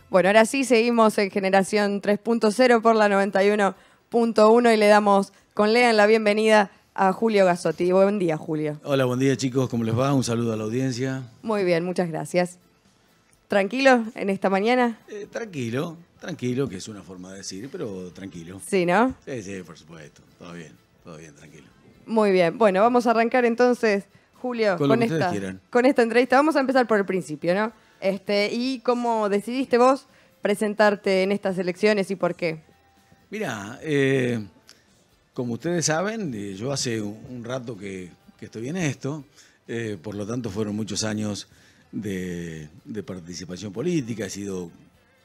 Bueno, ahora sí seguimos en Generación 3.0 por la 91.1 y le damos con Lea la bienvenida a Julio Gazzotti. Buen día, Julio. Hola, buen día chicos, ¿cómo les va? Un saludo a la audiencia. Muy bien, muchas gracias. ¿Tranquilo en esta mañana? Tranquilo, que es una forma de decir, pero tranquilo. Sí, ¿no? Sí, por supuesto. Todo bien, tranquilo. Muy bien. Bueno, vamos a arrancar entonces, Julio, Con lo que ustedes quieran. con esta entrevista. Vamos a empezar por el principio, ¿no? ¿Y cómo decidiste vos presentarte en estas elecciones y por qué? Mirá, como ustedes saben, yo hace un rato que estoy en esto, por lo tanto fueron muchos años de participación política, he sido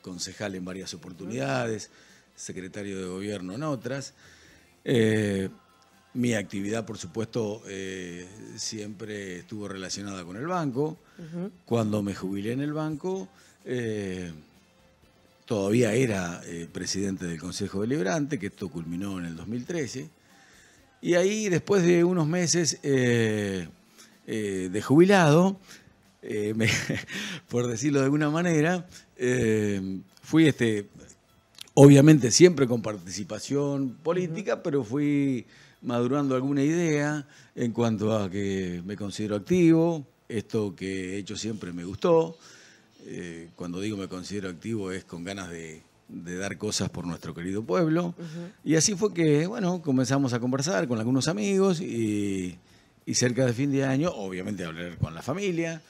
concejal en varias oportunidades, secretario de gobierno en otras. Mi actividad, por supuesto, siempre estuvo relacionada con el banco. Cuando me jubilé en el banco, todavía era presidente del Consejo Deliberante, que esto culminó en el 2013. Y ahí, después de unos meses de jubilado, por decirlo de alguna manera, fui, obviamente siempre con participación política, pero fui madurando alguna idea en cuanto a que me considero activo. Esto que he hecho siempre me gustó. Cuando digo me considero activo es con ganas de dar cosas por nuestro querido pueblo. Y así fue que, bueno, comenzamos a conversar con algunos amigos y cerca de fin de año, obviamente hablar con la familia,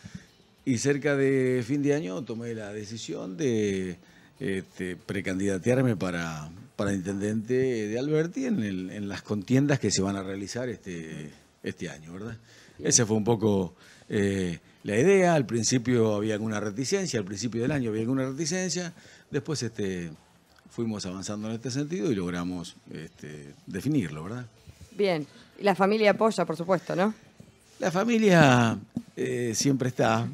y cerca de fin de año tomé la decisión de precandidatearme para intendente de Alberti en las contiendas que se van a realizar este año, ¿verdad? Esa fue un poco la idea. Al principio había alguna reticencia, al principio del año había alguna reticencia, después fuimos avanzando en este sentido y logramos definirlo, ¿verdad? Bien, y la familia apoya, por supuesto, ¿no? La familia siempre está,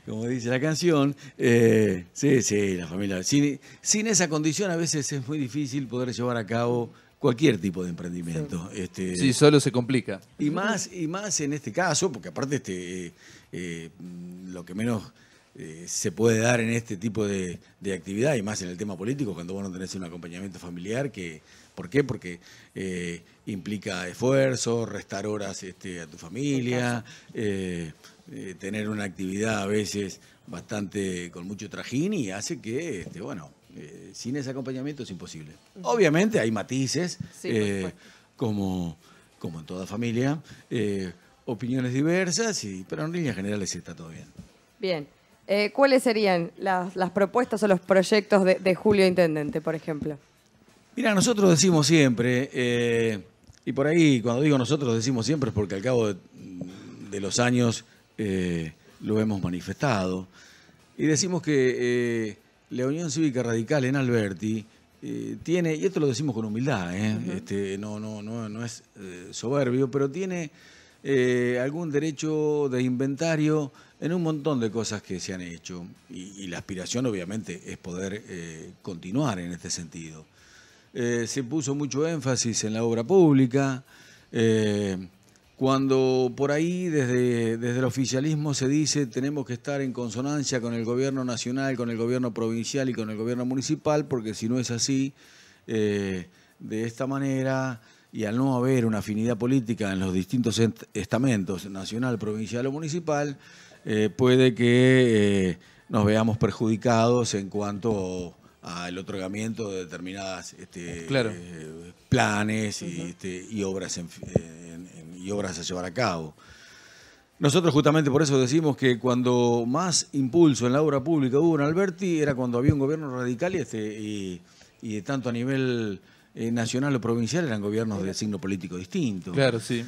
como dice la canción. Sí, la familia. Sin esa condición a veces es muy difícil poder llevar a cabo cualquier tipo de emprendimiento. Sí, solo se complica. Y más en este caso, porque aparte lo que menos se puede dar en este tipo de actividad, y más en el tema político, cuando vos no tenés un acompañamiento familiar, ¿por qué? Porque implica esfuerzo, restar horas a tu familia, tener una actividad a veces bastante con mucho trajín, y hace que, sin ese acompañamiento es imposible. Obviamente hay matices, Sí, como en toda familia, opiniones diversas, pero en líneas generales está todo bien. Bien. ¿Cuáles serían las propuestas o los proyectos de Julio Intendente, por ejemplo? Mira, nosotros decimos siempre, y por ahí cuando digo nosotros decimos siempre es porque al cabo de los años lo hemos manifestado, y decimos que la Unión Cívica Radical en Alberti tiene, y esto lo decimos con humildad, no es soberbio, pero tiene algún derecho de inventario en un montón de cosas que se han hecho, y la aspiración obviamente es poder continuar en este sentido. Se puso mucho énfasis en la obra pública, cuando por ahí desde el oficialismo se dice tenemos que estar en consonancia con el gobierno nacional, con el gobierno provincial y con el gobierno municipal, porque si no es así, de esta manera, y al no haber una afinidad política en los distintos estamentos, nacional, provincial o municipal, puede que nos veamos perjudicados en cuanto al otorgamiento de determinadas planes y obras y obras a llevar a cabo. Nosotros justamente por eso decimos que cuando más impulso en la obra pública hubo en Alberti era cuando había un gobierno radical y tanto a nivel nacional o provincial eran gobiernos de signo político distinto. Claro, sí.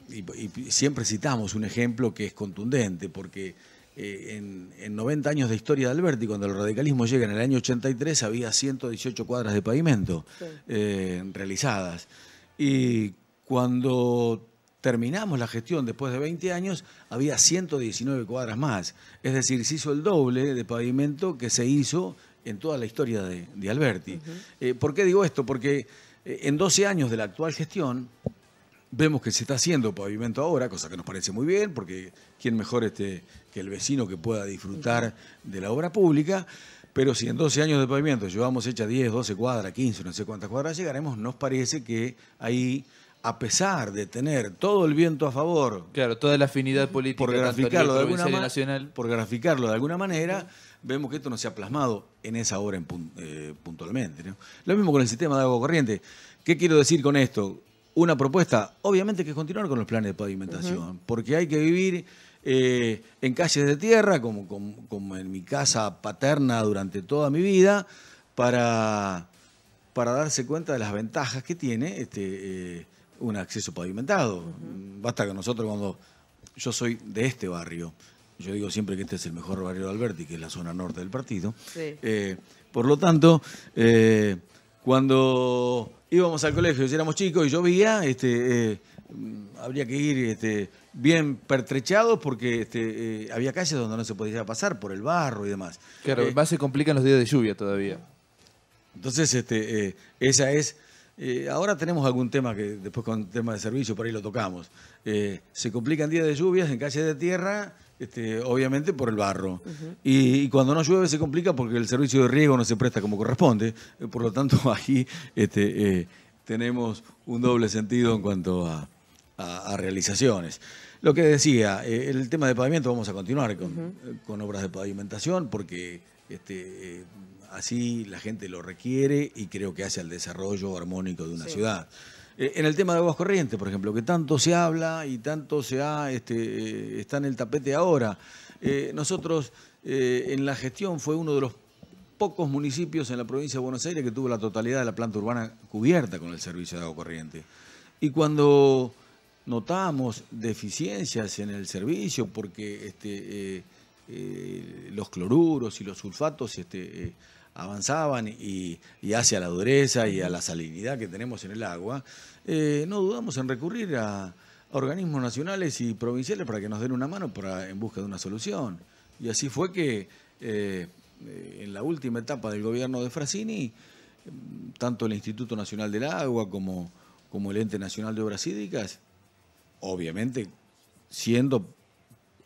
Y siempre citamos un ejemplo que es contundente, porque en 90 años de historia de Alberti, cuando el radicalismo llega en el año 83, había 118 cuadras de pavimento realizadas. Y cuando terminamos la gestión después de 20 años, había 119 cuadras más. Es decir, se hizo el doble de pavimento que se hizo en toda la historia de Alberti. ¿Por qué digo esto? Porque en 12 años de la actual gestión vemos que se está haciendo pavimento ahora, cosa que nos parece muy bien, porque quién mejor que el vecino que pueda disfrutar de la obra pública. Pero si en 12 años de pavimento llevamos hecha 10, 12 cuadras, 15, no sé cuántas cuadras llegaremos, nos parece que ahí, a pesar de tener todo el viento a favor, Claro, toda la afinidad política, por tanto a graficarlo, nivel de alguna provincial y nacional. por graficarlo de alguna manera, vemos que esto no se ha plasmado en esa obra puntualmente, ¿no? Lo mismo con el sistema de agua corriente. ¿Qué quiero decir con esto? Una propuesta, obviamente, que es continuar con los planes de pavimentación, porque hay que vivir en calles de tierra, como en mi casa paterna durante toda mi vida, para darse cuenta de las ventajas que tiene un acceso pavimentado. Basta que nosotros cuando... Yo soy de este barrio, yo digo siempre que este es el mejor barrio de Alberti, que es la zona norte del partido. Sí. Por lo tanto, cuando íbamos al colegio y éramos chicos y llovía, habría que ir bien pertrechados porque había calles donde no se podía pasar por el barro y demás. Claro, más se complican los días de lluvia todavía. Entonces, esa es... ahora tenemos algún tema que después con tema de servicio por ahí lo tocamos. Se complican días de lluvias en calles de tierra, obviamente por el barro. Y cuando no llueve se complica porque el servicio de riego no se presta como corresponde. Por lo tanto, ahí tenemos un doble sentido en cuanto a realizaciones. Lo que decía, el tema de pavimento, vamos a continuar con obras de pavimentación porque así la gente lo requiere y creo que hace al desarrollo armónico de una ciudad. En el tema de aguas corrientes, por ejemplo, que tanto se habla y tanto está en el tapete ahora. Nosotros, en la gestión, fue uno de los pocos municipios en la provincia de Buenos Aires que tuvo la totalidad de la planta urbana cubierta con el servicio de agua corriente. Y cuando notamos deficiencias en el servicio, porque los cloruros y los sulfatos avanzaban y hacia la dureza y a la salinidad que tenemos en el agua, no dudamos en recurrir a organismos nacionales y provinciales para que nos den una mano en busca de una solución. Y así fue que en la última etapa del gobierno de Frassini, tanto el Instituto Nacional del Agua como el Ente Nacional de Obras Hídricas, obviamente siendo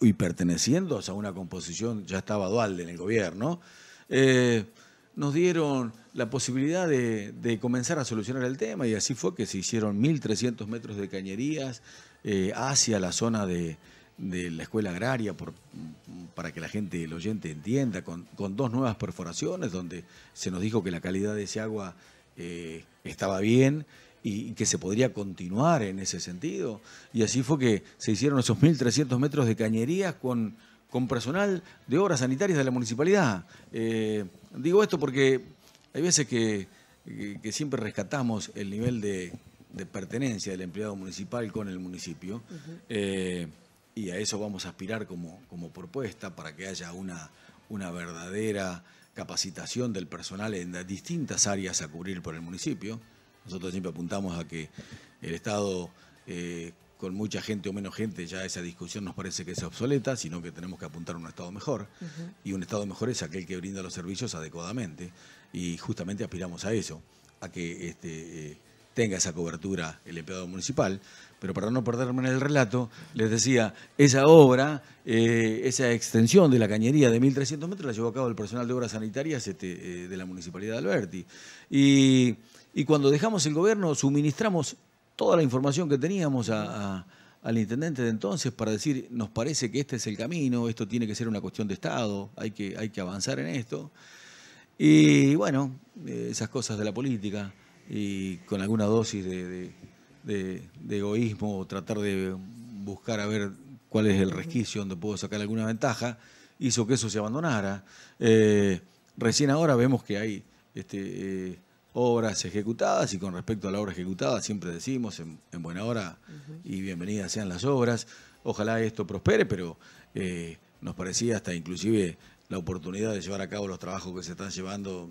y perteneciendo a una composición, ya estaba dual en el gobierno, nos dieron la posibilidad de comenzar a solucionar el tema y así fue que se hicieron 1.300 metros de cañerías hacia la zona de la escuela agraria para que la gente, el oyente entienda, con 2 nuevas perforaciones donde se nos dijo que la calidad de ese agua estaba bien y que se podría continuar en ese sentido. Y así fue que se hicieron esos 1.300 metros de cañerías con personal de obras sanitarias de la municipalidad. Digo esto porque hay veces que siempre rescatamos el nivel de pertenencia del empleado municipal con el municipio, y a eso vamos a aspirar como propuesta para que haya una verdadera capacitación del personal en las distintas áreas a cubrir por el municipio. Nosotros siempre apuntamos a que el Estado, con mucha gente o menos gente, ya esa discusión nos parece que es obsoleta, sino que tenemos que apuntar a un Estado mejor. Y un Estado mejor es aquel que brinda los servicios adecuadamente. Y justamente aspiramos a eso, a que tenga esa cobertura el empleado municipal. Pero para no perderme en el relato, les decía, esa obra, esa extensión de la cañería de 1.300 metros la llevó a cabo el personal de obras sanitarias de la Municipalidad de Alberti. Y cuando dejamos el gobierno suministramos toda la información que teníamos al intendente de entonces para decir, nos parece que este es el camino, esto tiene que ser una cuestión de Estado, hay que avanzar en esto. Y bueno, esas cosas de la política y con alguna dosis de egoísmo o tratar de buscar a ver cuál es el resquicio donde puedo sacar alguna ventaja, hizo que eso se abandonara. Recién ahora vemos que hay obras ejecutadas y con respecto a la obra ejecutada siempre decimos en buena hora y bienvenidas sean las obras. Ojalá esto prospere, pero nos parecía hasta inclusive la oportunidad de llevar a cabo los trabajos que se están llevando.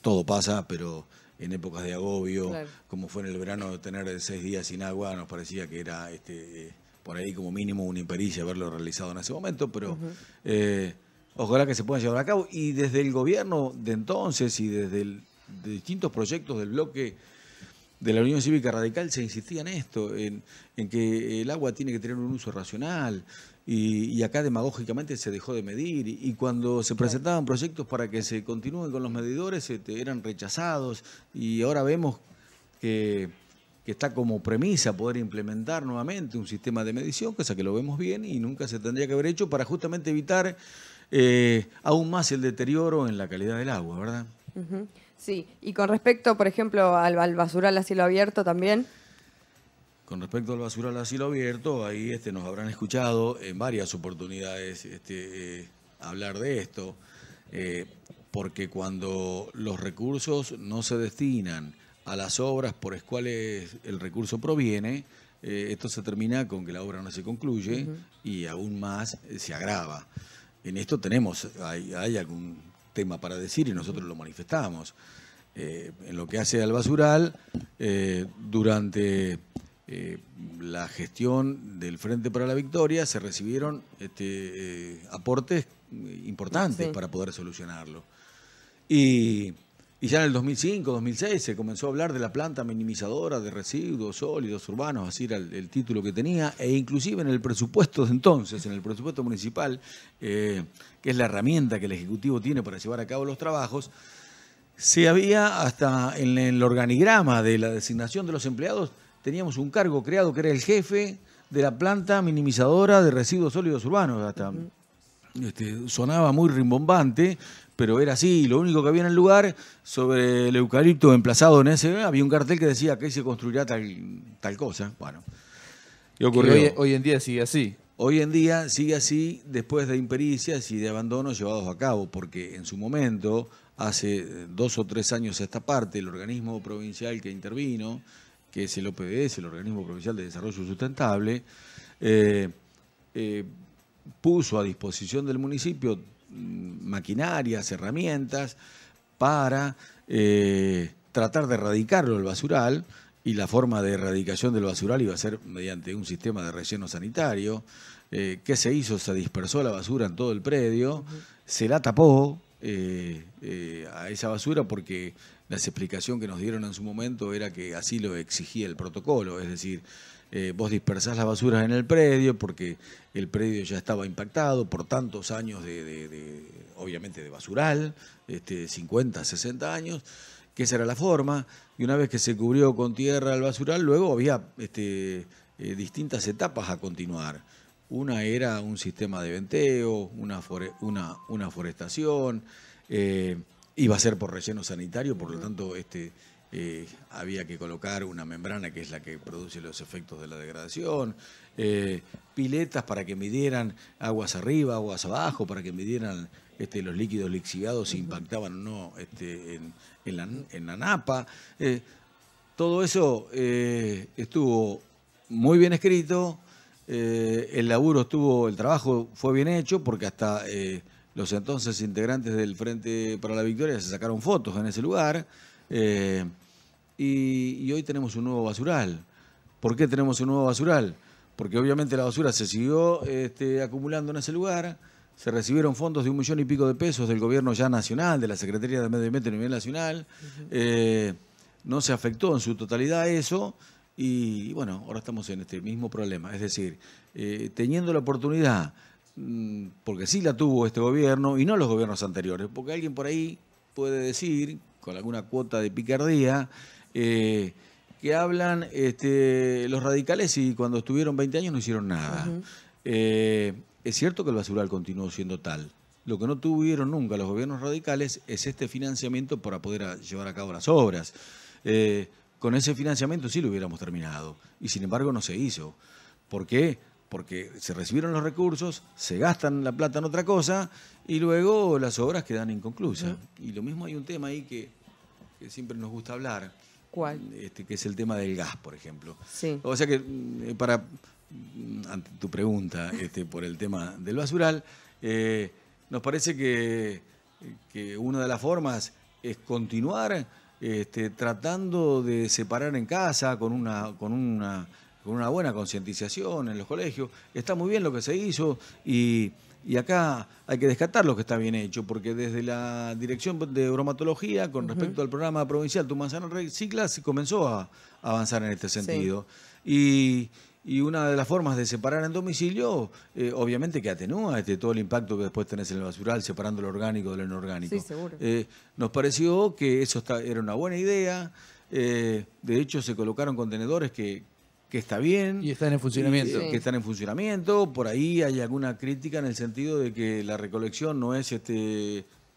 Todo pasa, pero en épocas de agobio, claro, como fue en el verano, tener 6 días sin agua, nos parecía que era por ahí como mínimo una impericia haberlo realizado en ese momento, pero ojalá que se puedan llevar a cabo. Y desde el gobierno de entonces y desde de distintos proyectos del bloque, de la Unión Cívica Radical se insistía en esto, en que el agua tiene que tener un uso racional, y acá demagógicamente se dejó de medir, y cuando se presentaban proyectos para que se continúen con los medidores eran rechazados, y ahora vemos que está como premisa poder implementar nuevamente un sistema de medición, cosa que lo vemos bien y nunca se tendría que haber hecho para justamente evitar aún más el deterioro en la calidad del agua, ¿verdad? Uh-huh. Sí, y con respecto, por ejemplo, al basural a cielo abierto también. Con respecto al basural a cielo abierto, ahí nos habrán escuchado en varias oportunidades hablar de esto, porque cuando los recursos no se destinan a las obras por las cuales el recurso proviene, esto se termina con que la obra no se concluye y aún más se agrava. En esto hay algún tema para decir y nosotros lo manifestamos. En lo que hace al basural, durante la gestión del Frente para la Victoria se recibieron aportes importantes para poder solucionarlo. Y ya en el 2005, 2006 se comenzó a hablar de la planta minimizadora de residuos sólidos urbanos, así era el título que tenía, e inclusive en el presupuesto de entonces, en el presupuesto municipal, que es la herramienta que el Ejecutivo tiene para llevar a cabo los trabajos, se había hasta en el organigrama de la designación de los empleados, teníamos un cargo creado que era el jefe de la planta minimizadora de residuos sólidos urbanos. Hasta sonaba muy rimbombante, pero era así. Lo único que había en el lugar, sobre el eucalipto emplazado en ese, había un cartel que decía que ahí se construirá tal cosa. Bueno, ¿qué ocurrió? Hoy en día sigue así. Hoy en día sigue así después de impericias y de abandonos llevados a cabo, porque en su momento, hace 2 o 3 años a esta parte, el organismo provincial que intervino, que es el OPDS, el Organismo Provincial de Desarrollo Sustentable, puso a disposición del municipio maquinarias, herramientas para tratar de erradicarlo el basural, y la forma de erradicación del basural iba a ser mediante un sistema de relleno sanitario. ¿Qué se hizo? Se dispersó la basura en todo el predio, se la tapó a esa basura porque la explicación que nos dieron en su momento era que así lo exigía el protocolo, es decir, vos dispersás las basuras en el predio porque el predio ya estaba impactado por tantos años obviamente de basural, 50, 60 años, que esa era la forma, y una vez que se cubrió con tierra el basural, luego había distintas etapas a continuar. Una era un sistema de venteo, una forestación, iba a ser por relleno sanitario, por lo tanto había que colocar una membrana que es la que produce los efectos de la degradación, piletas para que midieran aguas arriba, aguas abajo, para que midieran los líquidos lixiviados si impactaban o no en la napa. Todo eso estuvo muy bien escrito, el trabajo fue bien hecho porque hasta los entonces integrantes del Frente para la Victoria se sacaron fotos en ese lugar, y hoy tenemos un nuevo basural. ¿Por qué tenemos un nuevo basural? Porque obviamente la basura se siguió acumulando en ese lugar, se recibieron fondos de 1 millón y pico de pesos del gobierno ya nacional, de la Secretaría de Medio Ambiente a nivel nacional, no se afectó en su totalidad eso, y bueno, ahora estamos en este mismo problema, es decir, teniendo la oportunidad, porque sí la tuvo este gobierno y no los gobiernos anteriores, porque alguien por ahí puede decir, con alguna cuota de picardía, que hablan los radicales y cuando estuvieron 20 años no hicieron nada. Es cierto que el basural continuó siendo tal. Lo que no tuvieron nunca los gobiernos radicales es este financiamiento para poder llevar a cabo las obras. Con ese financiamiento sí lo hubiéramos terminado, y sin embargo no se hizo. ¿Por qué? Porque se recibieron los recursos, se gastan la plata en otra cosa y luego las obras quedan inconclusas. Y lo mismo, hay un tema ahí que siempre nos gusta hablar. ¿Cuál? Que es el tema del gas, por ejemplo. Sí. O sea que, ante tu pregunta por el tema del basural, nos parece que una de las formas es continuar tratando de separar en casa con una buena concientización en los colegios. Está muy bien lo que se hizo y Y acá hay que descartar lo que está bien hecho, porque desde la Dirección de Bromatología, con respecto al programa provincial Tu Manzana Recicla, se comenzó a avanzar en este sentido. Y una de las formas de separar en domicilio, obviamente que atenúa todo el impacto que después tenés en el basural, separando lo orgánico de lo inorgánico. Sí, seguro. Nos pareció que eso era una buena idea. De hecho, se colocaron contenedores que está bien. Y están en funcionamiento. Que están en funcionamiento. Por ahí hay alguna crítica en el sentido de que la recolección no es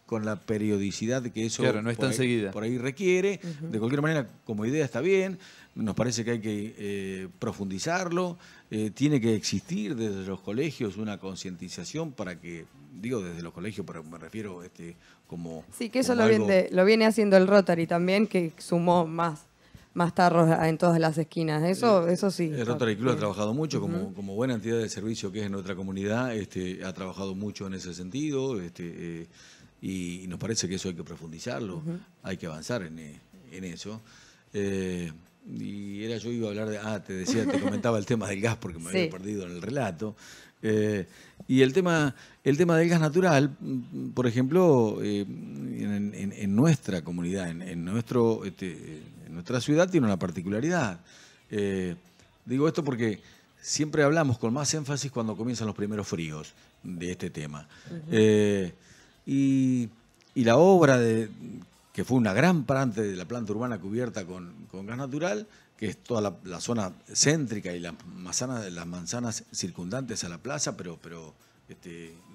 con la periodicidad que eso claro, no es tan seguida. Por ahí requiere. De cualquier manera, como idea está bien. Nos parece que hay que profundizarlo. Tiene que existir desde los colegios una concientización para que, digo desde los colegios, pero me refiero como... Sí, que eso como lo viene haciendo el Rotary también, que sumó más tarros en todas las esquinas. Eso sí. El Rotary Club ha trabajado mucho, como buena entidad de servicio que es en nuestra comunidad, ha trabajado mucho en ese sentido, y nos parece que eso hay que profundizarlo, hay que avanzar en eso. Y yo iba a hablar te comentaba el tema del gas porque me había perdido en el relato. Y el tema del gas natural, por ejemplo, en nuestra comunidad, en nuestra ciudad tiene una particularidad. Digo esto porque siempre hablamos con más énfasis cuando comienzan los primeros fríos de este tema. Y la obra que fue una gran parte de la planta urbana cubierta con gas natural, que es toda la zona céntrica y las manzanas circundantes a la plaza, pero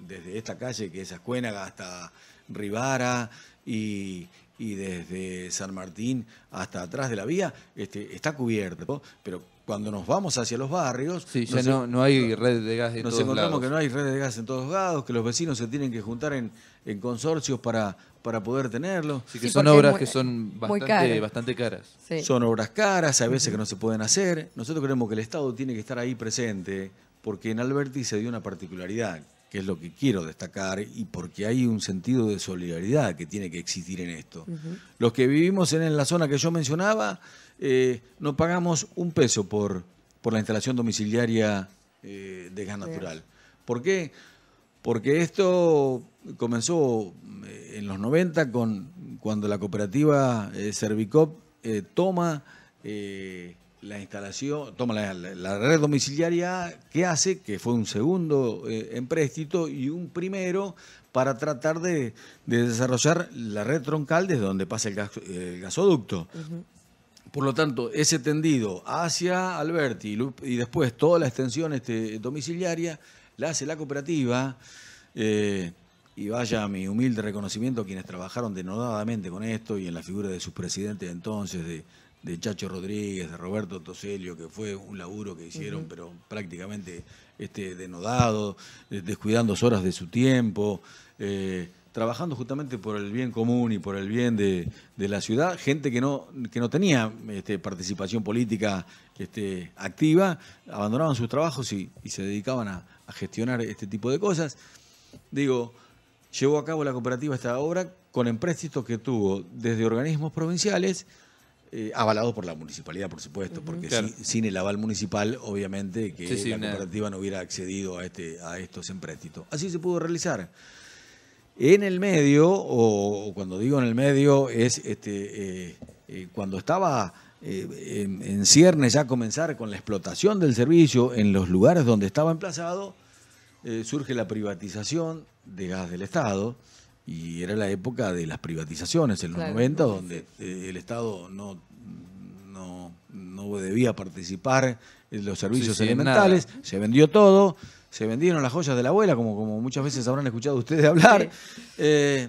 desde esta calle que es Ascuénaga hasta Rivara y desde San Martín hasta atrás de la vía, está cubierto, ¿no? Pero cuando nos vamos hacia los barrios... Sí, ya no hay red de gas en todos lados. Nos encontramos que no hay red de gas en todos lados, que los vecinos se tienen que juntar en consorcios para poder tenerlo. Sí, que son obras que son bastante caras. Sí. Son obras caras, a veces que no se pueden hacer. Nosotros creemos que el Estado tiene que estar ahí presente, porque en Alberti se dio una particularidad, que es lo que quiero destacar, y porque hay un sentido de solidaridad que tiene que existir en esto. Los que vivimos en la zona que yo mencionaba, no pagamos un peso por la instalación domiciliaria de gas natural. ¿Por qué? Porque esto comenzó en los 90 cuando la cooperativa Servicop toma la instalación, toma la red domiciliaria que fue un segundo empréstito y un primero para tratar de desarrollar la red troncal desde donde pasa el gasoducto. Por lo tanto, ese tendido hacia Alberti y después toda la extensión domiciliaria la hace la cooperativa, y vaya mi humilde reconocimiento a quienes trabajaron denodadamente con esto y en la figura de sus presidentes entonces, de Chacho Rodríguez, de Roberto Toselio, que fue un laburo que hicieron, pero prácticamente denodado, descuidando horas de su tiempo, trabajando justamente por el bien común y por el bien de la ciudad, gente que no tenía participación política activa, abandonaban sus trabajos y se dedicaban a gestionar este tipo de cosas. Digo, llevó a cabo la cooperativa esta obra con empréstitos que tuvo desde organismos provinciales, avalados por la municipalidad, por supuesto, porque claro, sin el aval municipal, obviamente, que la cooperativa no hubiera accedido a estos empréstitos. Así se pudo realizar. En el medio, o cuando digo en el medio, es cuando estaba en ciernes ya comenzar con la explotación del servicio en los lugares donde estaba emplazado, surge la privatización de gas del Estado, y era la época de las privatizaciones, en los 90, donde el Estado no debía participar en los servicios elementales, se vendió todo, se vendieron las joyas de la abuela, como muchas veces habrán escuchado ustedes hablar. Sí.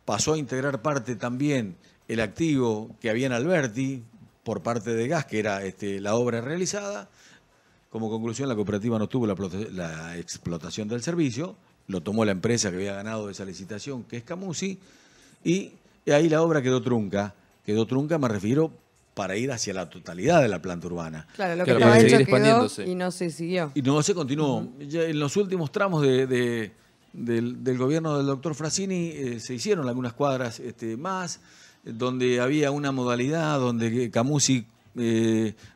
Pasó a integrar parte también el activo que había en Alberti por parte de Gas, que era la obra realizada. Como conclusión, la cooperativa no tuvo la explotación del servicio, lo tomó la empresa que había ganado esa licitación, que es Camusi, y ahí la obra quedó trunca. Quedó trunca, me refiero, para ir hacia la totalidad de la planta urbana. Claro, lo que estaba hecho quedó y no se siguió. Y no se continuó. Ya en los últimos tramos del gobierno del doctor Frassini se hicieron algunas cuadras más, donde había una modalidad donde Camusi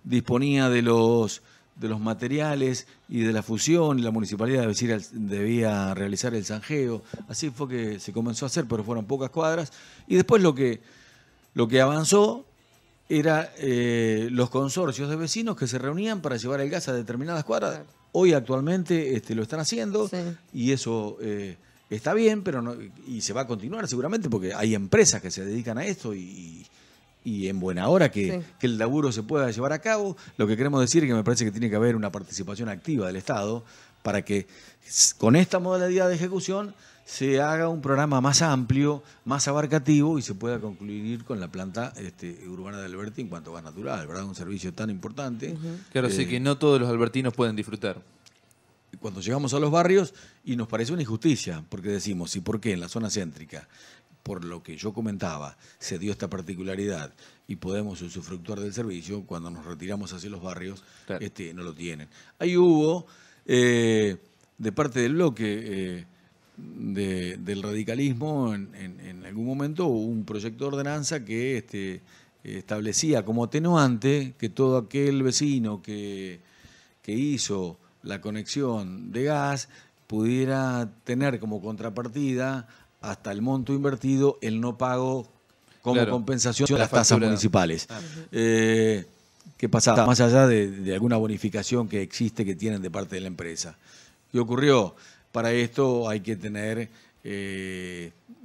disponía de los los materiales y de la fusión, y la municipalidad debía realizar el zanjeo. Así fue que se comenzó a hacer, pero fueron pocas cuadras. Y después lo que avanzó era los consorcios de vecinos que se reunían para llevar el gas a determinadas cuadras. Claro. Hoy actualmente lo están haciendo, sí. Y eso está bien, pero no, y se va a continuar seguramente porque hay empresas que se dedican a esto y en buena hora que el laburo se pueda llevar a cabo. Lo que queremos decir es que me parece que tiene que haber una participación activa del Estado para que con esta modalidad de ejecución se haga un programa más amplio, más abarcativo y se pueda concluir con la planta urbana de Alberti en cuanto a gas natural, ¿verdad? Un servicio tan importante. Claro, sí que no todos los albertinos pueden disfrutar. Cuando llegamos a los barrios, y nos parece una injusticia, porque decimos, ¿y por qué en la zona céntrica, por lo que yo comentaba, se dio esta particularidad y podemos usufructuar del servicio, cuando nos retiramos hacia los barrios, claro, no lo tienen? Ahí hubo, de parte del bloque del radicalismo, en algún momento hubo un proyecto de ordenanza que establecía como atenuante que todo aquel vecino que hizo la conexión de gas pudiera tener como contrapartida hasta el monto invertido el no pago como claro, compensación de las tasas municipales. ¿Qué pasaba? Más allá de alguna bonificación que existe que tienen de parte de la empresa. ¿Qué ocurrió? Para esto hay que tener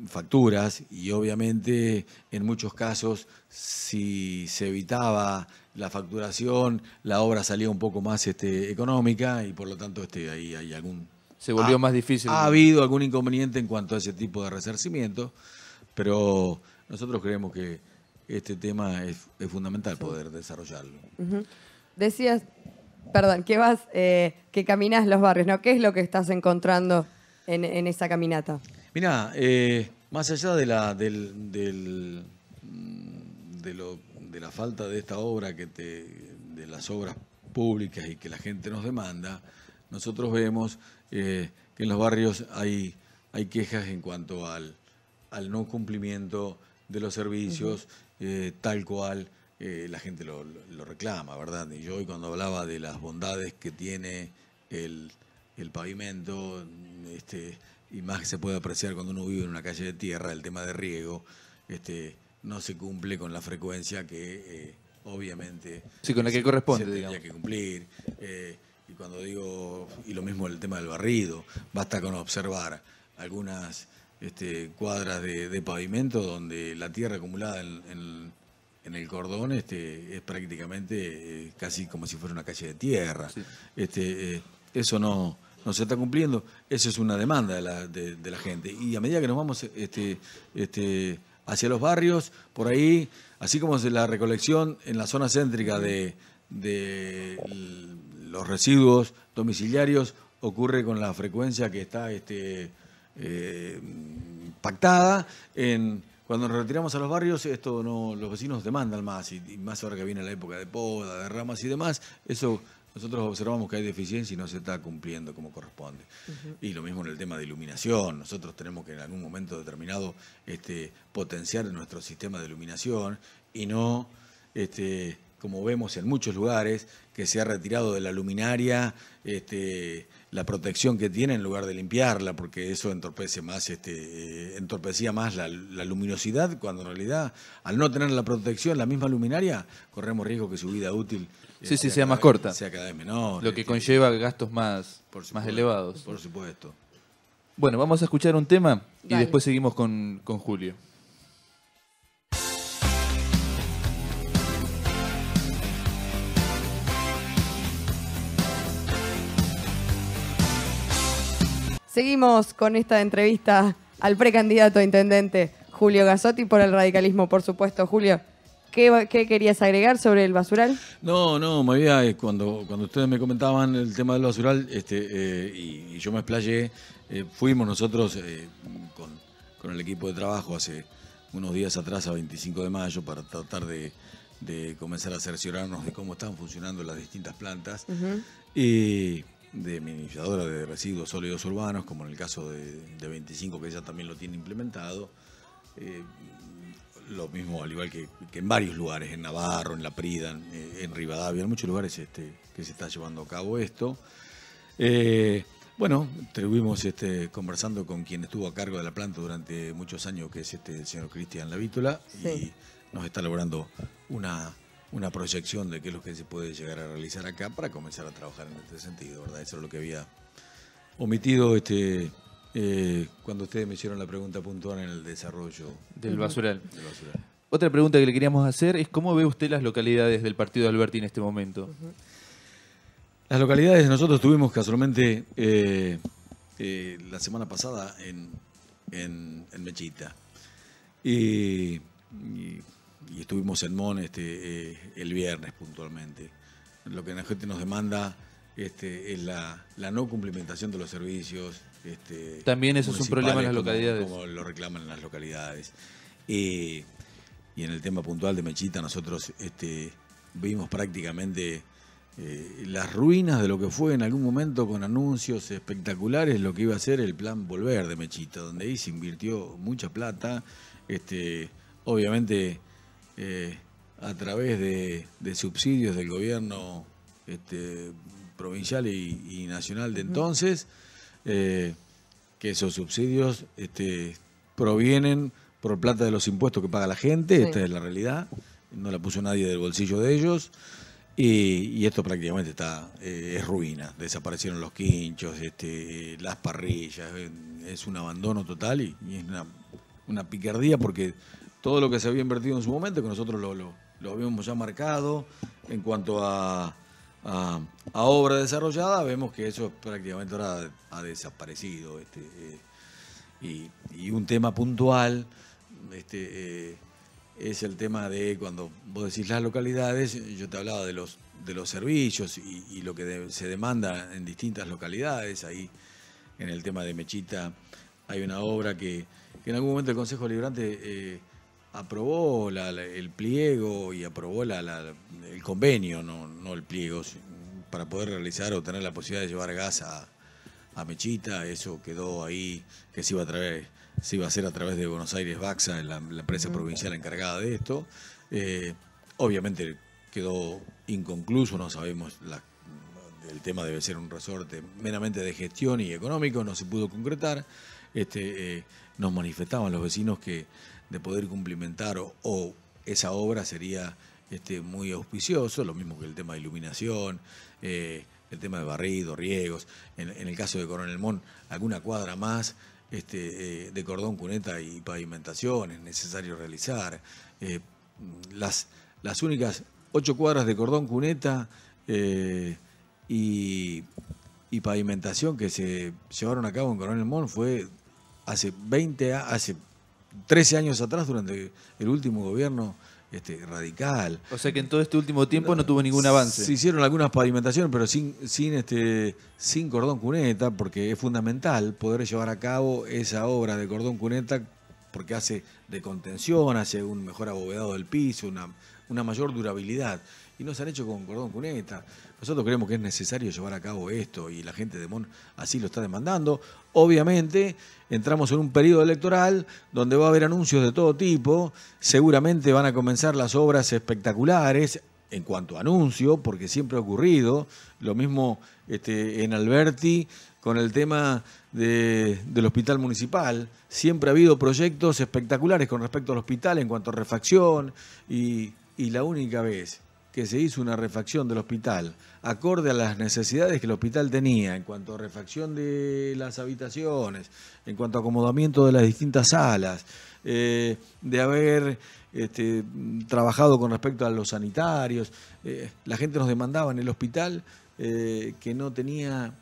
facturas y obviamente en muchos casos si se evitaba la facturación, la obra salía un poco más económica y por lo tanto ahí hay algún... Se volvió más difícil. Ha habido algún inconveniente en cuanto a ese tipo de resarcimiento, pero nosotros creemos que este tema es fundamental poder desarrollarlo. Decías, perdón, que caminás los barrios, ¿no? ¿Qué es lo que estás encontrando en esa caminata? Mirá, más allá de la falta de esta obra, de las obras públicas y que la gente nos demanda, nosotros vemos que en los barrios hay quejas en cuanto al no cumplimiento de los servicios, tal cual la gente lo reclama, ¿verdad? Y yo hoy cuando hablaba de las bondades que tiene el pavimento, y más que se puede apreciar cuando uno vive en una calle de tierra, el tema de riego, no se cumple con la frecuencia que obviamente... Sí, con la que corresponde, se tendría que cumplir. Y cuando digo, y lo mismo el tema del barrido, basta con observar algunas cuadras de pavimento donde la tierra acumulada en el cordón es prácticamente casi como si fuera una calle de tierra. Sí. Eso no se está cumpliendo, eso es una demanda de la gente. Y a medida que nos vamos hacia los barrios, por ahí, así como la recolección en la zona céntrica de los residuos domiciliarios ocurre con la frecuencia que está pactada, cuando nos retiramos a los barrios, los vecinos demandan más, y más ahora que viene la época de poda, de ramas y demás, eso nosotros observamos que hay deficiencia y no se está cumpliendo como corresponde. Y lo mismo en el tema de iluminación, nosotros tenemos que en algún momento determinado potenciar nuestro sistema de iluminación y no, como vemos en muchos lugares, que se ha retirado de la luminaria la protección que tiene en lugar de limpiarla, porque eso entorpecía más la luminosidad, cuando en realidad, al no tener la protección, la misma luminaria, corremos riesgo que su vida útil sea más corta. Sea cada vez menor. Lo que conlleva gastos más elevados. Por supuesto. Bueno, vamos a escuchar un tema y después seguimos con Julio. Seguimos con esta entrevista al precandidato a intendente Julio Gazzotti por el radicalismo, por supuesto. Julio, ¿qué querías agregar sobre el basural? No, me había, cuando ustedes me comentaban el tema del basural, y yo me explayé, fuimos nosotros con el equipo de trabajo hace unos días atrás, a 25 de mayo, para tratar de comenzar a cerciorarnos de cómo están funcionando las distintas plantas. Y de minimizadora de residuos sólidos urbanos, como en el caso de 25, que ya también lo tiene implementado. lo mismo, al igual que en varios lugares, en Navarro, en La Prida, en Rivadavia, en muchos lugares que se está llevando a cabo esto. Bueno, estuvimos conversando con quien estuvo a cargo de la planta durante muchos años, que es el señor Cristian Lavítola, Sí. y nos está logrando una proyección de qué es lo que se puede llegar a realizar acá para comenzar a trabajar en este sentido, ¿verdad? Eso es lo que había omitido cuando ustedes me hicieron la pregunta puntual en el desarrollo Del basural. del basural. Otra pregunta que le queríamos hacer es ¿cómo ve usted las localidades del partido de Alberti en este momento? Las localidades, nosotros tuvimos casualmente la semana pasada en Mechita y estuvimos en Mon el viernes puntualmente. Lo que la gente nos demanda es la no cumplimentación de los servicios. También eso es un problema en las localidades. Como lo reclaman en las localidades. Y en el tema puntual de Mechita nosotros vimos prácticamente las ruinas de lo que fue en algún momento con anuncios espectaculares lo que iba a ser el plan Volver de Mechita, donde ahí se invirtió mucha plata, obviamente a través de subsidios del gobierno provincial y nacional de entonces, que esos subsidios provienen por plata de los impuestos que paga la gente, Sí. esta es la realidad, no la puso nadie del bolsillo de ellos. Y esto prácticamente es ruina. Desaparecieron los quinchos, las parrillas, es un abandono total y es una picardía porque todo lo que se había invertido en su momento, que nosotros lo habíamos ya marcado en cuanto a obra desarrollada, vemos que eso prácticamente ahora ha desaparecido. Y un tema puntual, es el tema de cuando vos decís las localidades, yo te hablaba de los servicios y lo que se demanda en distintas localidades. Ahí en el tema de Mechita hay una obra que en algún momento el Consejo Deliberante aprobó el pliego y aprobó el convenio, no el pliego, para poder realizar o tener la posibilidad de llevar gas a Mechita. Eso quedó ahí, que se iba a hacer a través de Buenos Aires Baxa, la empresa provincial encargada de esto. Obviamente quedó inconcluso, no sabemos, el tema debe ser un resorte meramente de gestión y económico, no se pudo concretar. Nos manifestaban los vecinos que de poder cumplimentar o esa obra sería muy auspicioso, lo mismo que el tema de iluminación, el tema de barrido, riegos, en el caso de Coronel Mon, alguna cuadra más de cordón, cuneta y pavimentación es necesario realizar. Las únicas 8 cuadras de cordón, cuneta y pavimentación que se llevaron a cabo en Coronel Mon fue hace 13 años atrás, durante el último gobierno radical. O sea que en todo este último tiempo no tuvo ningún avance. Se hicieron algunas pavimentaciones, pero sin cordón cuneta, porque es fundamental poder llevar a cabo esa obra de cordón cuneta, porque hace de contención, hace un mejor abovedado del piso, una mayor durabilidad. Y no se han hecho con cordón cuneta. Nosotros creemos que es necesario llevar a cabo esto y la gente de Mon así lo está demandando. Obviamente entramos en un periodo electoral donde va a haber anuncios de todo tipo. Seguramente van a comenzar las obras espectaculares en cuanto a anuncio, porque siempre ha ocurrido. Lo mismo en Alberti con el tema del hospital municipal. Siempre ha habido proyectos espectaculares con respecto al hospital en cuanto a refacción y la única vez que se hizo una refacción del hospital acorde a las necesidades que el hospital tenía en cuanto a refacción de las habitaciones, en cuanto a acomodamiento de las distintas salas, de haber trabajado con respecto a los sanitarios. La gente nos demandaba en el hospital que no tenía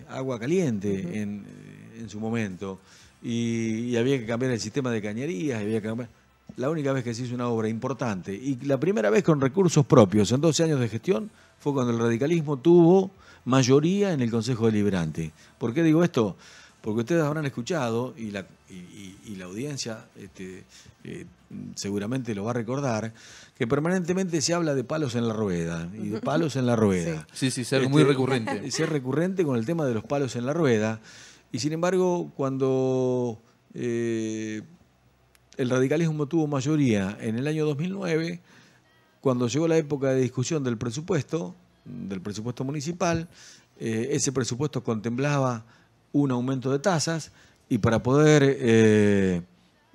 agua caliente en su momento y había que cambiar el sistema de cañerías, había que cambiar. La única vez que se hizo una obra importante y la primera vez con recursos propios en 12 años de gestión fue cuando el radicalismo tuvo mayoría en el Consejo Deliberante. ¿Por qué digo esto? Porque ustedes habrán escuchado y la audiencia seguramente lo va a recordar, que permanentemente se habla de palos en la rueda y de palos en la rueda. Sí, es algo muy recurrente. Es recurrente con el tema de los palos en la rueda y sin embargo cuando el radicalismo tuvo mayoría en el año 2009, cuando llegó la época de discusión del presupuesto municipal. Ese presupuesto contemplaba un aumento de tasas y para poder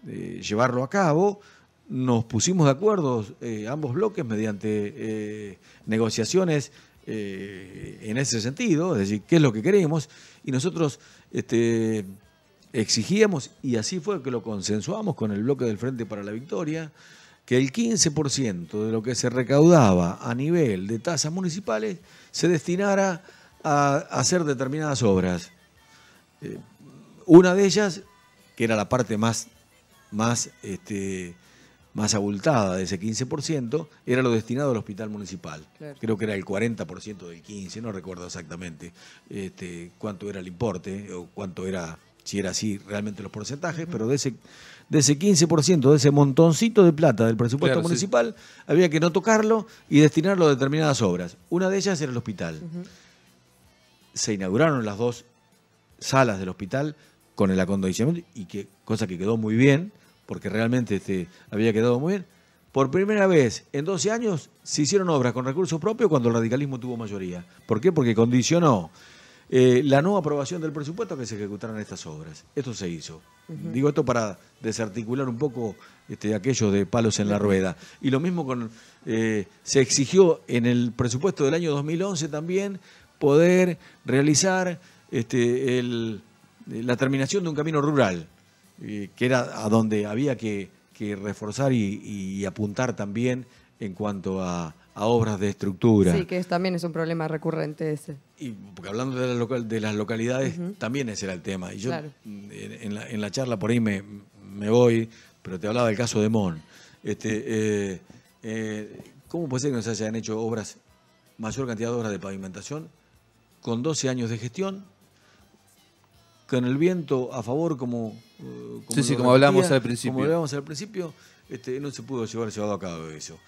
llevarlo a cabo nos pusimos de acuerdo ambos bloques mediante negociaciones en ese sentido, es decir, qué es lo que queremos, y nosotros exigíamos, y así fue que lo consensuamos con el bloque del Frente para la Victoria, que el 15% de lo que se recaudaba a nivel de tasas municipales se destinara a hacer determinadas obras. Una de ellas, que era la parte más abultada de ese 15%, era lo destinado al hospital municipal. Claro. Creo que era el 40% del 15%, no recuerdo exactamente cuánto era el importe o cuánto era, si era así realmente los porcentajes, pero de ese 15%, de ese montoncito de plata del presupuesto municipal, había que no tocarlo y destinarlo a determinadas obras. Una de ellas era el hospital. Se inauguraron las 2 salas del hospital con el acondicionamiento, cosa que quedó muy bien, porque realmente había quedado muy bien. Por primera vez en 12 años se hicieron obras con recursos propios cuando el radicalismo tuvo mayoría. ¿Por qué? Porque condicionó la no aprobación del presupuesto a que se ejecutaran estas obras. Esto se hizo. Digo esto para desarticular un poco aquello de palos en la rueda. Y lo mismo se exigió en el presupuesto del año 2011 también poder realizar la terminación de un camino rural, que era a donde había que reforzar y apuntar también en cuanto a obras de estructura. Sí, que también es un problema recurrente ese. Y porque hablando de las localidades, también ese era el tema. Y yo en la charla por ahí me voy, pero te hablaba del caso de Mon. ¿Cómo puede ser que no se hayan hecho mayor cantidad de obras de pavimentación con 12 años de gestión, con el viento a favor como hablábamos al principio? Como hablábamos al principio, no se pudo llevado a cabo eso.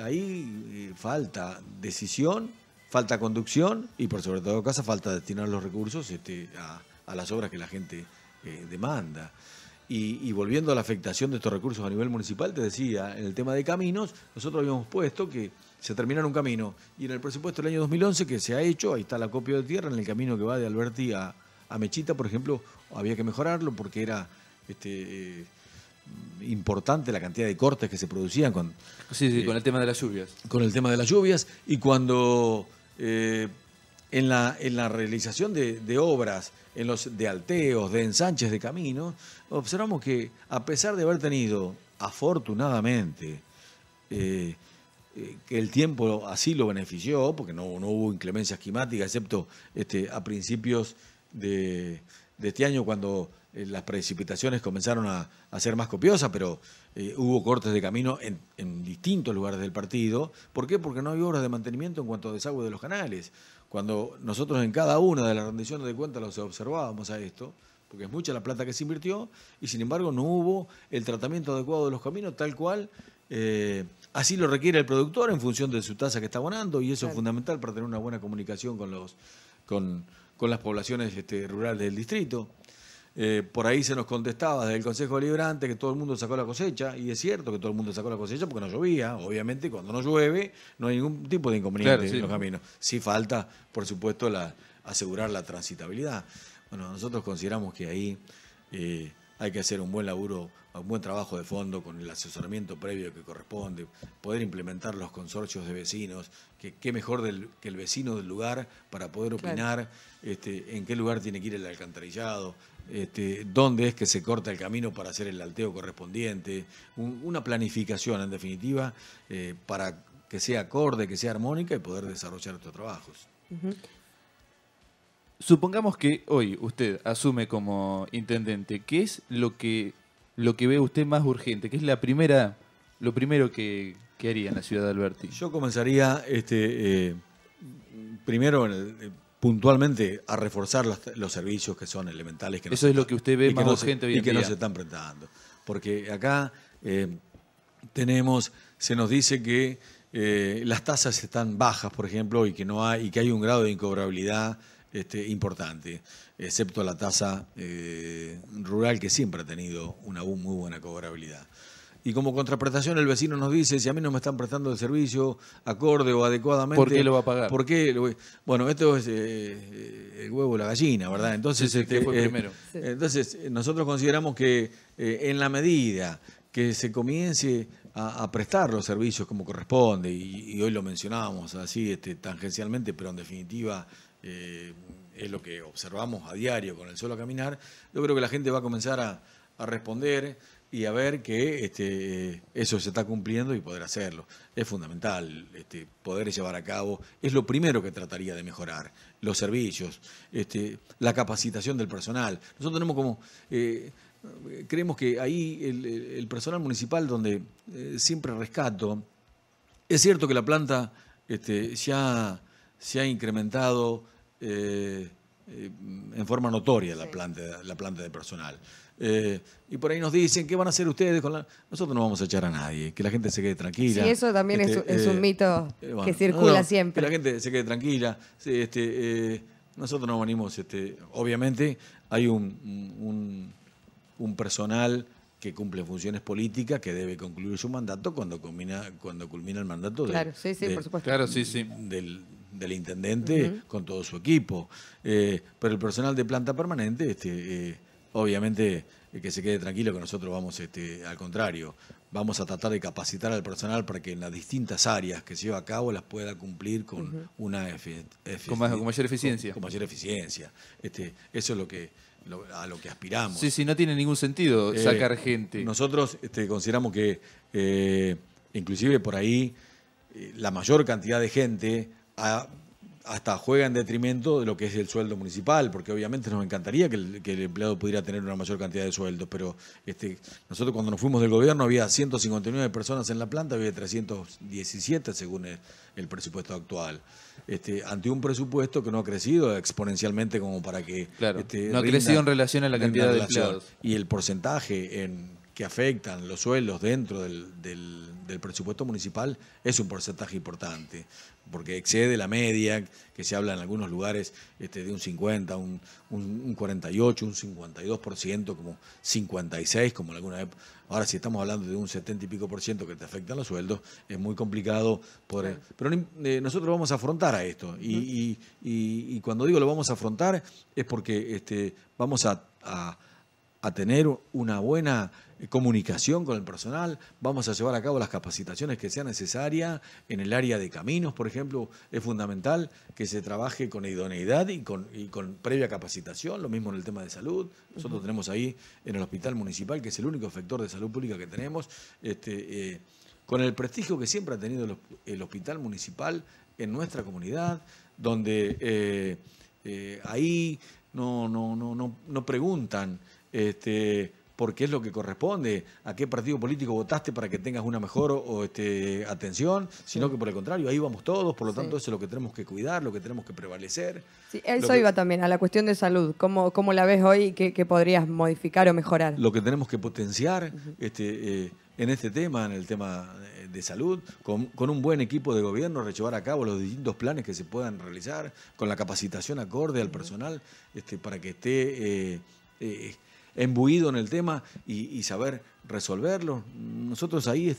Ahí falta decisión, falta conducción y por sobre todo caso falta destinar los recursos a las obras que la gente demanda. Y volviendo a la afectación de estos recursos a nivel municipal, te decía, en el tema de caminos, nosotros habíamos puesto que se terminara un camino. Y en el presupuesto del año 2011 que se ha hecho, ahí está el acopio de tierra en el camino que va de Alberti a Mechita, por ejemplo, había que mejorarlo porque era importante la cantidad de cortes que se producían con el tema de las lluvias. Con el tema de las lluvias, y cuando en la realización de obras, de alteos, de ensanches de caminos, observamos que a pesar de haber tenido, afortunadamente, que el tiempo así lo benefició, porque no hubo inclemencias climáticas, excepto a principios de este año cuando las precipitaciones comenzaron a ser más copiosas, pero hubo cortes de camino en distintos lugares del partido. ¿Por qué? Porque no hay obras de mantenimiento en cuanto a desagüe de los canales. Cuando nosotros en cada una de las rendiciones de cuentas los observábamos a esto, porque es mucha la plata que se invirtió, y sin embargo no hubo el tratamiento adecuado de los caminos tal cual así lo requiere el productor en función de su tasa que está abonando, y eso es fundamental para tener una buena comunicación con las poblaciones rurales del distrito. Por ahí se nos contestaba desde el Consejo Deliberante que todo el mundo sacó la cosecha, y es cierto que todo el mundo sacó la cosecha porque no llovía. Obviamente cuando no llueve no hay ningún tipo de inconveniente en los caminos. Sí falta, por supuesto, asegurar la transitabilidad. Bueno, nosotros consideramos que ahí hay que hacer un buen laburo, un buen trabajo de fondo con el asesoramiento previo que corresponde, poder implementar los consorcios de vecinos, que qué mejor que el vecino del lugar para poder opinar en qué lugar tiene que ir el alcantarillado, dónde es que se corta el camino para hacer el alteo correspondiente, una planificación en definitiva para que sea acorde, que sea armónica y poder desarrollar estos trabajos. Supongamos que hoy usted asume como intendente. ¿Qué es lo que ve usted más urgente? ¿Qué es lo primero que haría en la ciudad de Alberti? Yo comenzaría primero puntualmente a reforzar los servicios que son elementales. Eso es lo que usted ve más urgente hoy en día. Y que no se están prestando. Porque acá se nos dice que las tasas están bajas, por ejemplo, y que hay un grado de incobrabilidad importante, excepto la tasa rural, que siempre ha tenido una muy buena cobrabilidad. Y como contraprestación el vecino nos dice, si a mí no me están prestando el servicio acorde o adecuadamente... ¿Por qué lo va a pagar? ¿Por qué? Bueno, esto es el huevo o la gallina, ¿verdad? Entonces, ¿qué fue primero? Entonces nosotros consideramos que en la medida que se comience a prestar los servicios como corresponde, y hoy lo mencionábamos así tangencialmente, pero en definitiva es lo que observamos a diario con el solo caminar, yo creo que la gente va a comenzar a responder y a ver que eso se está cumpliendo y poder hacerlo. Es fundamental poder llevar a cabo, es lo primero que trataría de mejorar, los servicios, la capacitación del personal. Nosotros tenemos como... creemos que ahí el personal municipal, donde siempre rescato, es cierto que la planta ya se ha incrementado en forma notoria la planta de personal. Y por ahí nos dicen, ¿qué van a hacer ustedes con la...? Nosotros no vamos a echar a nadie, que la gente se quede tranquila. Sí, eso también es un mito que circula siempre. Que la gente se quede tranquila. Nosotros no venimos, obviamente hay un personal que cumple funciones políticas, que debe concluir su mandato cuando culmina el mandato claro, por supuesto. Claro, del intendente con todo su equipo. Pero el personal de planta permanente, obviamente, que se quede tranquilo, que nosotros vamos, al contrario, vamos a tratar de capacitar al personal para que en las distintas áreas que se lleva a cabo las pueda cumplir con una con mayor eficiencia. Con mayor eficiencia. Eso es a lo que aspiramos. Sí, no tiene ningún sentido sacar gente. Nosotros consideramos que inclusive por ahí la mayor cantidad de gente hasta juega en detrimento de lo que es el sueldo municipal, porque obviamente nos encantaría que el empleado pudiera tener una mayor cantidad de sueldos, pero nosotros cuando nos fuimos del gobierno había 159 personas en la planta, había 317 según el presupuesto actual. Ante un presupuesto que no ha crecido exponencialmente como para que... Claro, no ha crecido en relación a la cantidad de empleados. Y el porcentaje que afectan los sueldos dentro del presupuesto municipal es un porcentaje importante, porque excede la media, que se habla en algunos lugares de un 50, un 48, un 52%, como 56%, como en alguna época. Ahora, si estamos hablando de un 70 y pico % que te afectan los sueldos, es muy complicado poder... Pero nosotros vamos a afrontar a esto, y cuando digo lo vamos a afrontar es porque vamos a tener una buena comunicación con el personal, vamos a llevar a cabo las capacitaciones que sean necesarias en el área de caminos, por ejemplo. Es fundamental que se trabaje con idoneidad y con previa capacitación, lo mismo en el tema de salud. Nosotros tenemos ahí en el hospital municipal, que es el único efector de salud pública que tenemos, con el prestigio que siempre ha tenido el hospital municipal en nuestra comunidad, donde ahí no preguntan por qué es lo que corresponde, a qué partido político votaste para que tengas una mejor atención, sino que por el contrario, ahí vamos todos, por lo tanto eso es lo que tenemos que cuidar, lo que tenemos que prevalecer. Sí, eso iba también a la cuestión de salud. ¿Cómo la ves hoy y qué podrías modificar o mejorar? Lo que tenemos que potenciar en este tema, en el tema de salud, con un buen equipo de gobierno, llevar a cabo los distintos planes que se puedan realizar, con la capacitación acorde al personal, para que esté embuido en el tema y saber resolverlo. Nosotros ahí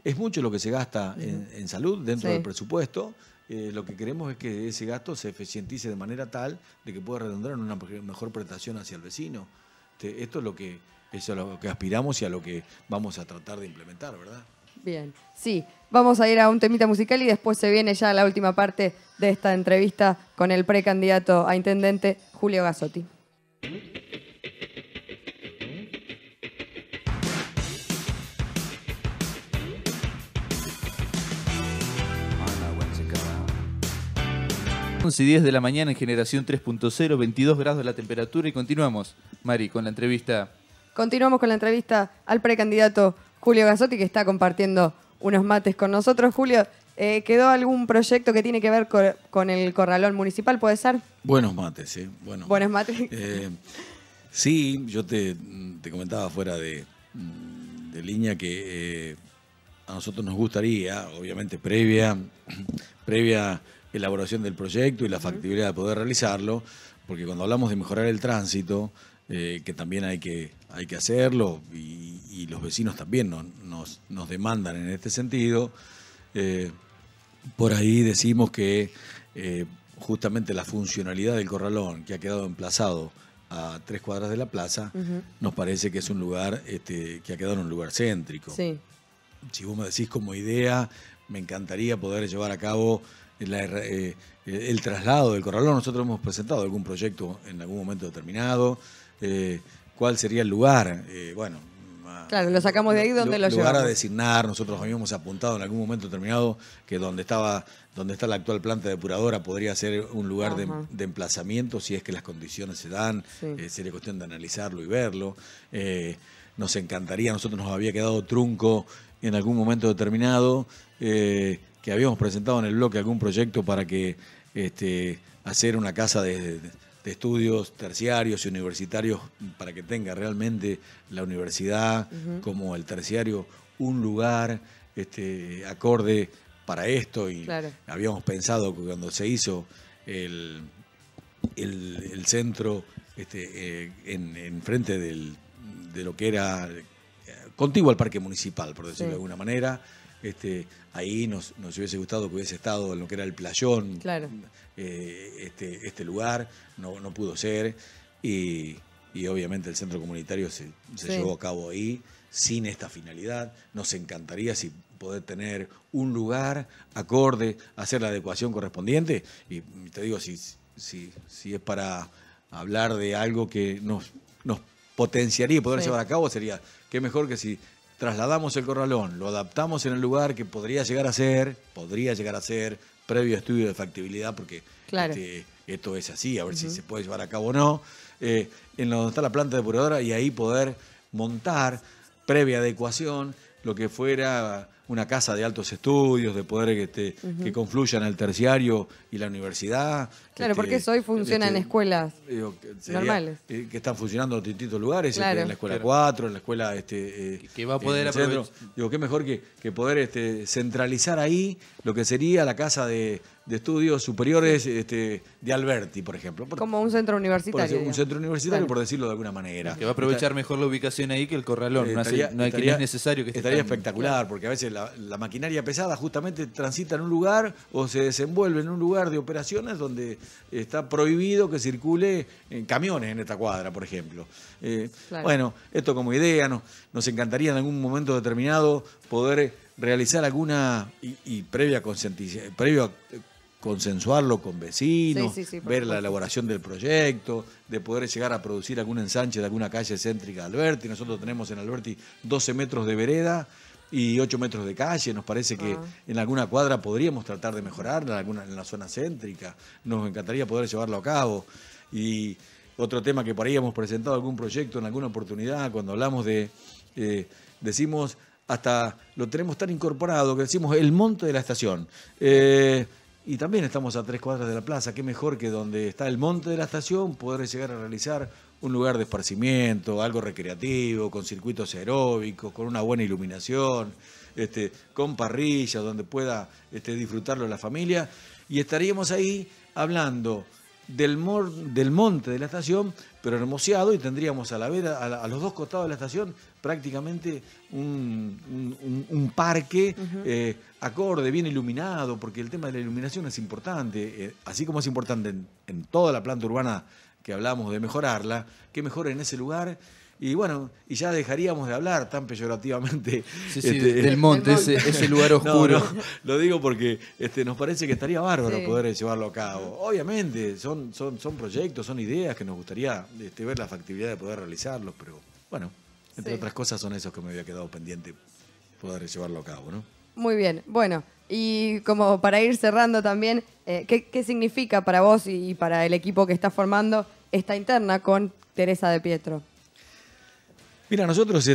es mucho lo que se gasta en salud dentro del presupuesto. Lo que queremos es que ese gasto se eficientice de manera tal de que pueda redundar en una mejor prestación hacia el vecino. Esto es lo que aspiramos y a lo que vamos a tratar de implementar, ¿verdad? Bien, sí. Vamos a ir a un temita musical y después se viene ya la última parte de esta entrevista con el precandidato a intendente Julio Gazzotti. Y 10 de la mañana en Generación 3.0, 22 grados la temperatura y continuamos, Mari, con la entrevista. Continuamos con la entrevista al precandidato Julio Gazzotti, que está compartiendo unos mates con nosotros. Julio, ¿quedó algún proyecto que tiene que ver con el corralón municipal, puede ser? Buenos mates, sí. Buenos mates. Sí, yo te comentaba fuera de línea que a nosotros nos gustaría, obviamente previa elaboración del proyecto y la factibilidad de poder realizarlo, porque cuando hablamos de mejorar el tránsito, que también hay que hacerlo, y los vecinos también nos demandan en este sentido, por ahí decimos que justamente la funcionalidad del corralón, que ha quedado emplazado a 3 cuadras de la plaza, nos parece que es un lugar que ha quedado en un lugar céntrico. Sí. Si vos me decís como idea, me encantaría poder llevar a cabo el traslado del corralón. Nosotros hemos presentado algún proyecto en algún momento determinado. ¿Cuál sería el lugar? Claro, lo sacamos de ahí, ¿dónde lo lugar llevamos? a designar. Nosotros habíamos apuntado en algún momento determinado que donde está la actual planta depuradora podría ser un lugar de emplazamiento, si es que las condiciones se dan. Sí. Sería cuestión de analizarlo y verlo. Nos encantaría, a nosotros nos había quedado trunco en algún momento determinado, que habíamos presentado en el bloque algún proyecto para que hacer una casa de estudios terciarios y universitarios, para que tenga realmente la universidad como el terciario un lugar acorde para esto. Y claro, habíamos pensado que cuando se hizo el centro en frente de lo que era contiguo al parque municipal, por decirlo de alguna manera, ahí nos hubiese gustado que hubiese estado en lo que era el playón. claro. Este lugar no pudo ser, y obviamente el centro comunitario se llevó a cabo ahí sin esta finalidad. Nos encantaría si poder tener un lugar acorde, hacer la adecuación correspondiente, y te digo, si es para hablar de algo que nos potenciaría y poder llevar a cabo, sería qué mejor que si trasladamos el corralón, lo adaptamos en el lugar que podría llegar a ser previo estudio de factibilidad, porque Claro. Esto es así, a ver si se puede llevar a cabo o no, en donde está la planta depuradora, y ahí poder montar, previa adecuación, lo que fuera una casa de altos estudios, de poder que confluyan el terciario y la universidad. Claro, porque eso hoy funciona en escuelas normales. Que están funcionando en distintos lugares, Claro. en la escuela 4, en la escuela que va a poder en el centro. aprovechar. Digo, qué mejor que poder centralizar ahí lo que sería la casa de estudios superiores de Alberti, por ejemplo. Como un centro universitario. Un centro universitario, Claro. por decirlo de alguna manera. Que va a aprovechar mejor la ubicación ahí que el corralón. No es necesario que esté estaría tan- espectacular, porque a veces la maquinaria pesada justamente transita en un lugar o se desenvuelve en un lugar de operaciones donde está prohibido que circule en camiones en esta cuadra, por ejemplo. Claro. Bueno, esto como idea, nos encantaría en algún momento determinado poder realizar alguna y previo a consensuarlo con vecinos, Sí, por ver la supuesto. elaboración del proyecto, de poder llegar a producir algún ensanche de alguna calle céntrica de Alberti. Nosotros tenemos en Alberti 12 metros de vereda y 8 metros de calle. Nos parece que en alguna cuadra podríamos tratar de mejorarla, en la zona céntrica. Nos encantaría poder llevarlo a cabo. Y otro tema que por ahí hemos presentado algún proyecto en alguna oportunidad, cuando hablamos decimos, hasta lo tenemos tan incorporado que decimos el monte de la estación. Y también estamos a 3 cuadras de la plaza. Qué mejor que donde está el monte de la estación poder llegar a realizar un lugar de esparcimiento, algo recreativo, con circuitos aeróbicos, con una buena iluminación, con parrillas donde pueda disfrutarlo la familia. Y estaríamos ahí hablando del monte de la estación, pero hermoseado, y tendríamos a los dos costados de la estación prácticamente un parque acorde, bien iluminado, porque el tema de la iluminación es importante, así como es importante en toda la planta urbana que hablamos de mejorarla, que mejore en ese lugar. Y bueno, y ya dejaríamos de hablar tan peyorativamente del monte, ese lugar oscuro. No, lo digo porque nos parece que estaría bárbaro poder llevarlo a cabo. Obviamente, son proyectos, son ideas que nos gustaría ver la factibilidad de poder realizarlos, pero bueno, entre otras cosas son esos que me había quedado pendiente poder llevarlo a cabo, ¿no? Muy bien. Bueno, y como para ir cerrando también, ¿qué significa para vos y para el equipo que estás formando esta interna con Teresa de Pietro? Mira, nosotros,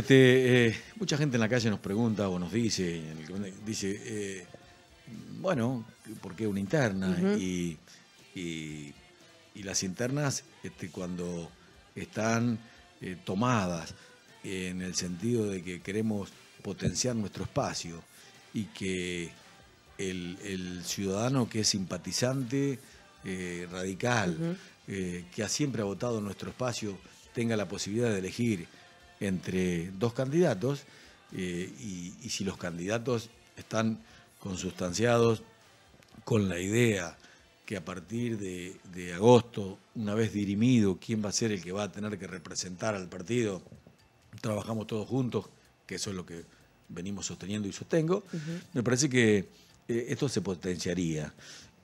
mucha gente en la calle nos pregunta o nos dice, bueno, ¿por qué una interna? Y las internas, cuando están tomadas en el sentido de que queremos potenciar nuestro espacio y que el ciudadano que es simpatizante, radical, que siempre ha votado en nuestro espacio, tenga la posibilidad de elegir entre dos candidatos, y si los candidatos están consustanciados con la idea que a partir de agosto, una vez dirimido quién va a ser el que va a tener que representar al partido, trabajamos todos juntos, que eso es lo que venimos sosteniendo y sostengo, me parece que esto se potenciaría.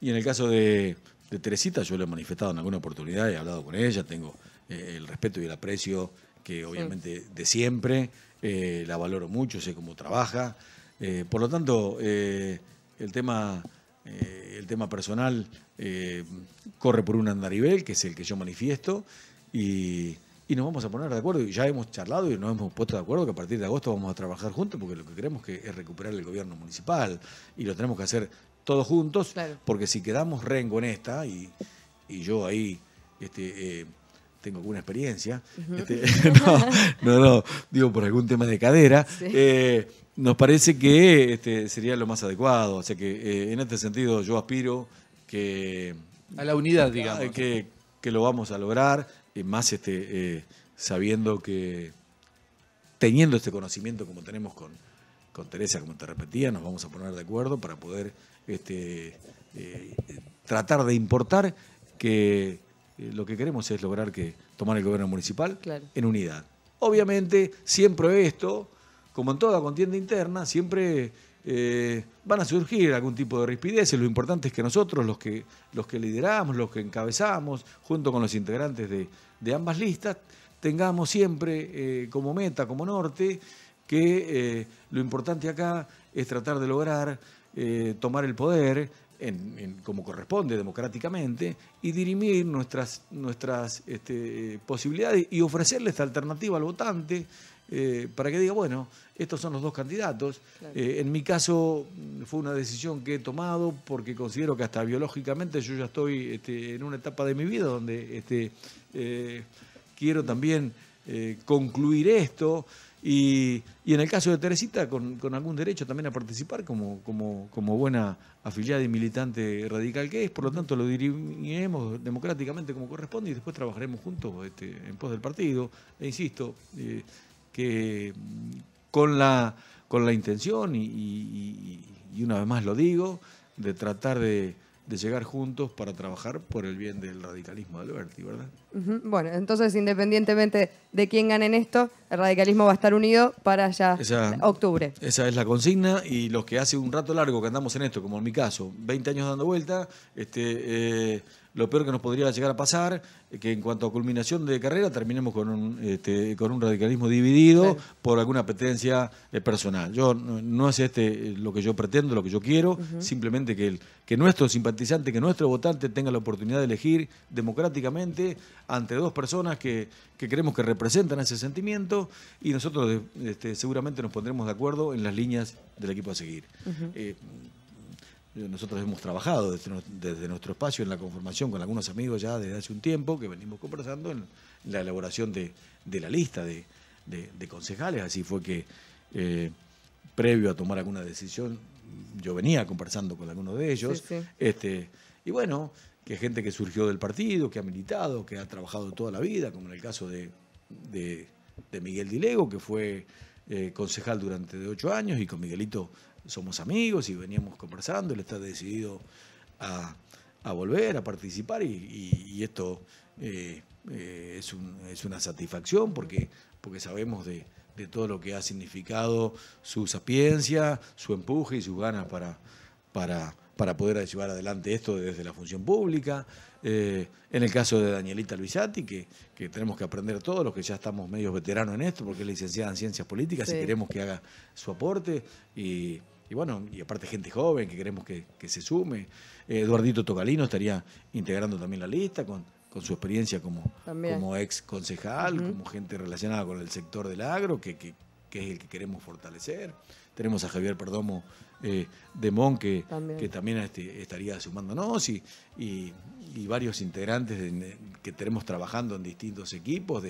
Y en el caso de Teresita, yo lo he manifestado en alguna oportunidad, he hablado con ella, tengo el respeto y el aprecio que obviamente de siempre, la valoro mucho, sé cómo trabaja, por lo tanto el tema personal corre por un andarivel, que es el que yo manifiesto, y nos vamos a poner de acuerdo, y ya hemos charlado y nos hemos puesto de acuerdo que a partir de agosto vamos a trabajar juntos, porque lo que queremos es recuperar el gobierno municipal, y lo tenemos que hacer todos juntos, claro. Porque si quedamos rengo en esta, y yo ahí tengo alguna experiencia, no, digo por algún tema de cadera, sí. Nos parece que sería lo más adecuado, o sea que en este sentido yo aspiro que... A la unidad, digamos. Que lo vamos a lograr, más sabiendo que, teniendo este conocimiento como tenemos con Teresa, como te repetía, nos vamos a poner de acuerdo para poder tratar de importar que lo que queremos es lograr tomar el gobierno municipal, claro, en unidad. Obviamente, siempre esto, como en toda contienda interna, siempre van a surgir algún tipo de rispideces. Lo importante es que nosotros, los que lideramos, los que encabezamos, junto con los integrantes de ambas listas, tengamos siempre como meta, como norte, que lo importante acá es tratar de lograr tomar el poder como corresponde democráticamente y dirimir nuestras posibilidades y ofrecerle esta alternativa al votante para que diga, bueno, estos son los dos candidatos. Claro. En mi caso fue una decisión que he tomado porque considero que hasta biológicamente yo ya estoy en una etapa de mi vida donde quiero también concluir esto. Y en el caso de Teresita, con algún derecho también a participar como buena afiliada y militante radical que es, por lo tanto lo dirimiremos democráticamente como corresponde y después trabajaremos juntos en pos del partido. E insisto, que con la intención, y una vez más lo digo, de tratar de llegar juntos para trabajar por el bien del radicalismo de Alberti, ¿verdad? Bueno, entonces independientemente de quién gane en esto, el radicalismo va a estar unido para ya octubre. Esa es la consigna, y los que hace un rato largo que andamos en esto, como en mi caso, 20 años dando vuelta, lo peor que nos podría llegar a pasar es que en cuanto a culminación de carrera terminemos con un radicalismo dividido, claro, por alguna apetencia personal. No es lo que yo pretendo, lo que yo quiero, simplemente que nuestro simpatizante, que nuestro votante tenga la oportunidad de elegir democráticamente ante dos personas que creemos que representan ese sentimiento, y nosotros seguramente nos pondremos de acuerdo en las líneas del equipo a seguir. Nosotros hemos trabajado desde nuestro espacio en la conformación con algunos amigos ya desde hace un tiempo, que venimos conversando en la elaboración de la lista de concejales. Así fue que previo a tomar alguna decisión yo venía conversando con algunos de ellos. Sí, sí. Y bueno, que gente que surgió del partido, que ha militado, que ha trabajado toda la vida, como en el caso de Miguel Dilego, que fue concejal durante 8 años, y con Miguelito somos amigos y veníamos conversando. Él está decidido a volver a participar, y esto es una satisfacción porque sabemos de todo lo que ha significado su sapiencia, su empuje y sus ganas para poder llevar adelante esto desde la función pública. En el caso de Danielita Luisati, que tenemos que aprender todos los que ya estamos medios veteranos en esto, porque es licenciada en Ciencias Políticas, sí, y queremos que haga su aporte, y bueno, y aparte gente joven que queremos que se sume. Eduardito Tocalino estaría integrando también la lista con su experiencia como ex concejal, como gente relacionada con el sector del agro, que es el que queremos fortalecer. Tenemos a Javier Perdomo de Mon, que también estaría sumándonos, y varios integrantes que tenemos trabajando en distintos equipos,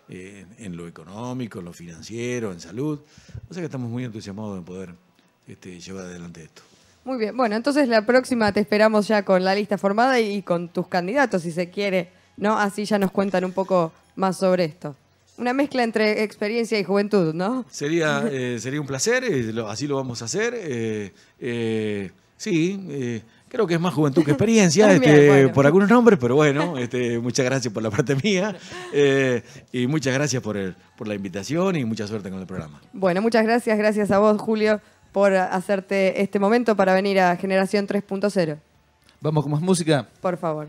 en lo económico, en lo financiero, en salud. O sea que estamos muy entusiasmados de poder llevar adelante esto. Muy bien. Bueno, entonces la próxima te esperamos ya con la lista formada y con tus candidatos, si se quiere, ¿no? Así ya nos cuentan un poco más sobre esto. Una mezcla entre experiencia y juventud, ¿no? Sería un placer, así lo vamos a hacer. Sí, creo que es más juventud que experiencia, También, bueno. por algunos nombres, pero bueno, muchas gracias por la parte mía y muchas gracias por la invitación y mucha suerte con el programa. Bueno, muchas gracias. Gracias a vos, Julio, por hacerte este momento para venir a Generación 3.0. Vamos con más música. Por favor.